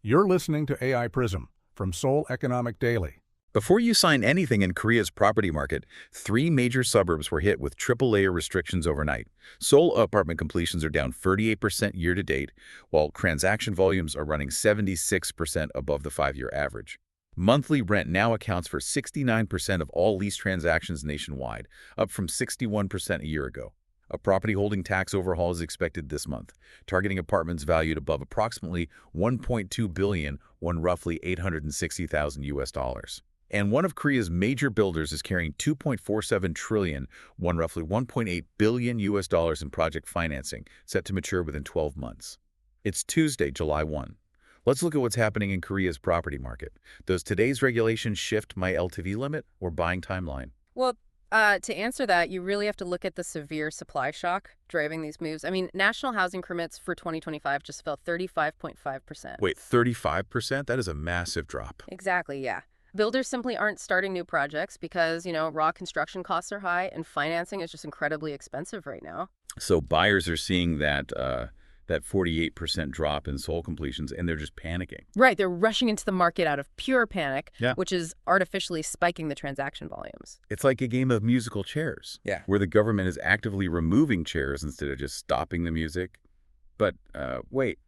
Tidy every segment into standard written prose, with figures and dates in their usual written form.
You're listening to AI Prism from Seoul Economic Daily. Before you sign anything in Korea's property market, 3 major suburbs were hit with triple-layer restrictions overnight. Seoul apartment completions are down 38% year-to-date, while transaction volumes are running 76% above the 5-year average. Monthly rent now accounts for 69% of all lease transactions nationwide, up from 61% a year ago. A property holding tax overhaul is expected this month, targeting apartments valued above approximately $1.2 billion, roughly $860,000. And one of Korea's major builders is carrying $2.47 trillion, roughly $1.8 billion in project financing, set to mature within 12 months. It's Tuesday, July 1. Let's look at what's happening in Korea's property market. Does today's regulations shift my LTV limit or buying timeline? Well, to answer that, you really have to look at the severe supply shock driving these moves. I mean, national housing permits for 2025 just fell 35.5%. Wait, 35%? That is a massive drop. Exactly, yeah. Builders simply aren't starting new projects because, raw construction costs are high and financing is just incredibly expensive right now. So buyers are seeing that 48% drop in Seoul completions, and they're just panicking. Right, they're rushing into the market out of pure panic, Yeah. which is artificially spiking the transaction volumes. It's like a game of musical chairs, where the government is actively removing chairs instead of just stopping the music. But wait,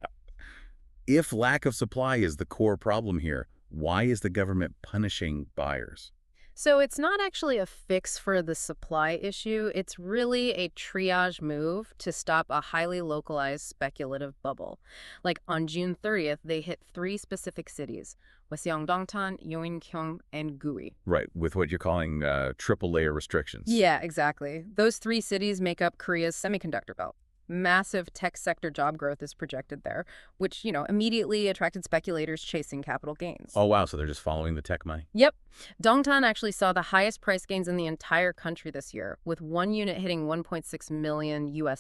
if lack of supply is the core problem here, why is the government punishing buyers? So it's not actually a fix for the supply issue. It's really a triage move to stop a highly localized speculative bubble. Like on June 30th, they hit 3 specific cities, Waseong-dongtan, Yeonkyung, and Guri. Right, with what you're calling triple-layer restrictions. Yeah, exactly. Those 3 cities make up Korea's semiconductor belt. Massive tech sector job growth is projected there, which, immediately attracted speculators chasing capital gains. Oh, wow, so they're just following the tech money? Yep. Dongtan actually saw the highest price gains in the entire country this year, with one unit hitting $1.6 million.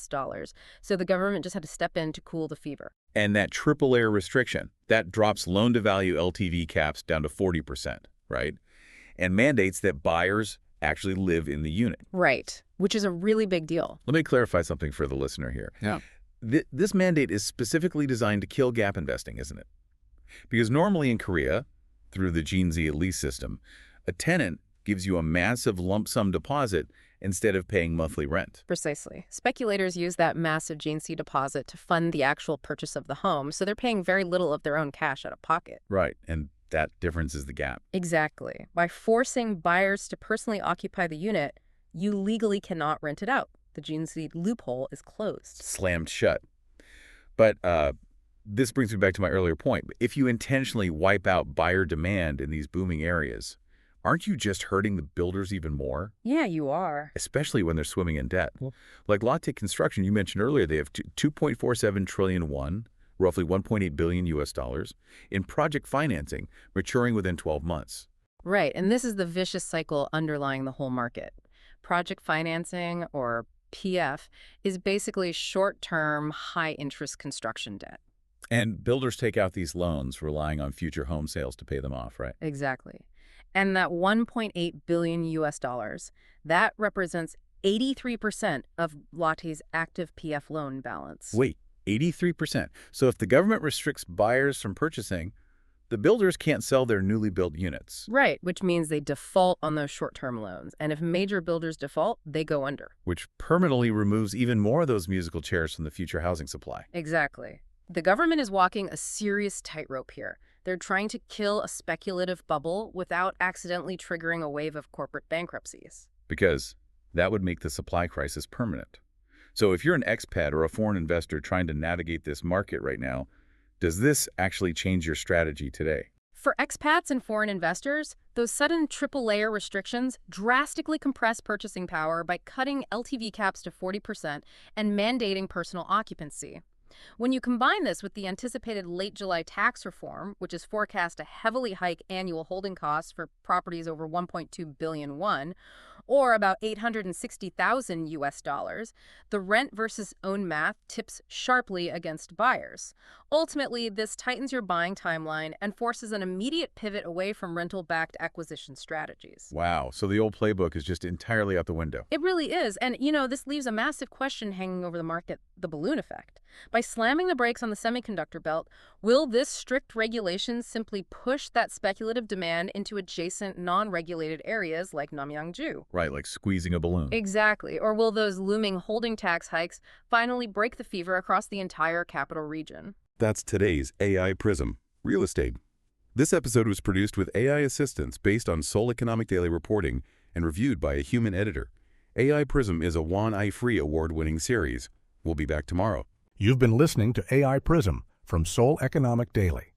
So the government just had to step in to cool the fever. And that triple-layer restriction, that drops loan-to-value LTV caps down to 40%, right? And mandates that buyers actually live in the unit. Right, which is a really big deal. Let me clarify something for the listener here. Yeah. This mandate is specifically designed to kill gap investing, isn't it? Because normally in Korea, through the Jinzi lease system, a tenant gives you a massive lump sum deposit instead of paying monthly rent. Precisely. Speculators use that massive Jinsi deposit to fund the actual purchase of the home, so they're paying very little of their own cash out of pocket. Right, and that difference is the gap. Exactly. By forcing buyers to personally occupy the unit, you legally cannot rent it out. The Jinsi loophole is closed. Slammed shut. But this brings me back to my earlier point. If you intentionally wipe out buyer demand in these booming areas, aren't you just hurting the builders even more? Yeah, you are. Especially when they're swimming in debt. Like Lotte Construction, you mentioned earlier, they have 2.47 trillion won, roughly $1.8 billion in project financing maturing within 12 months. Right, and this is the vicious cycle underlying the whole market. Project financing, or PF, is basically short-term, high-interest construction debt. And builders take out these loans relying on future home sales to pay them off, right? Exactly. And that $1.8 billion, that represents 83% of Lotte's active PF loan balance. Wait. 83%. So if the government restricts buyers from purchasing, the builders can't sell their newly built units. Right, which means they default on those short-term loans. And if major builders default, they go under. Which permanently removes even more of those musical chairs from the future housing supply. Exactly. The government is walking a serious tightrope here. They're trying to kill a speculative bubble without accidentally triggering a wave of corporate bankruptcies. Because that would make the supply crisis permanent. So if you're an expat or a foreign investor trying to navigate this market right now, does this actually change your strategy today? For expats and foreign investors, those sudden triple-layer restrictions drastically compress purchasing power by cutting LTV caps to 40% and mandating personal occupancy. When you combine this with the anticipated late July tax reform, which is forecast to heavily hike annual holding costs for properties over 1.2 billion won, or about $860,000 US, the rent versus own math tips sharply against buyers. Ultimately, this tightens your buying timeline and forces an immediate pivot away from rental-backed acquisition strategies. Wow, so the old playbook is just entirely out the window. It really is. And, this leaves a massive question hanging over the market, the balloon effect. By slamming the brakes on the semiconductor belt, will this strict regulation simply push that speculative demand into adjacent non-regulated areas like Namyangju? Right, like squeezing a balloon. Exactly. Or will those looming holding tax hikes finally break the fever across the entire capital region? That's today's AI Prism, real estate. This episode was produced with AI assistance based on Seoul Economic Daily reporting and reviewed by a human editor. AI Prism is a WAN-IFRA award-winning series. We'll be back tomorrow. You've been listening to AI Prism from Seoul Economic Daily.